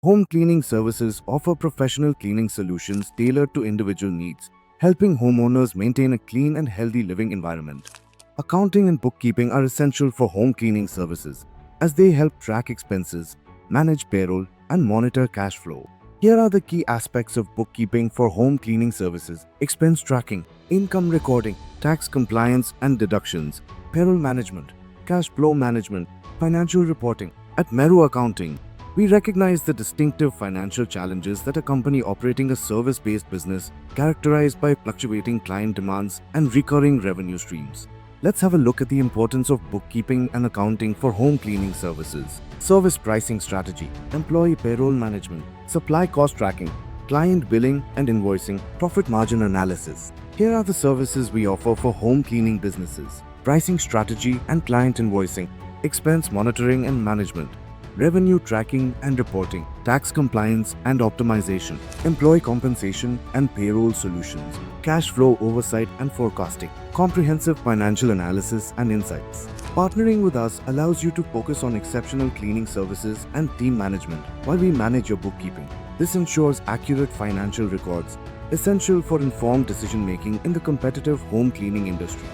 Home cleaning services offer professional cleaning solutions tailored to individual needs, helping homeowners maintain a clean and healthy living environment. Accounting and bookkeeping are essential for home cleaning services as they help track expenses, manage payroll, and monitor cash flow. Here are the key aspects of bookkeeping for home cleaning services: expense tracking, income recording, tax compliance and deductions, payroll management, cash flow management, financial reporting. At Meru Accounting, we recognize the distinctive financial challenges that accompany operating a service-based business characterized by fluctuating client demands and recurring revenue streams. Let's have a look at the importance of bookkeeping and accounting for home cleaning services. Service pricing strategy, employee payroll management, supply cost tracking, client billing and invoicing, profit margin analysis. Here are the services we offer for home cleaning businesses: pricing strategy and client invoicing, expense monitoring and management, revenue tracking and reporting, tax compliance and optimization, employee compensation and payroll solutions, cash flow oversight and forecasting, comprehensive financial analysis and insights. Partnering with us allows you to focus on exceptional cleaning services and team management while we manage your bookkeeping. This ensures accurate financial records, essential for informed decision-making in the competitive home cleaning industry.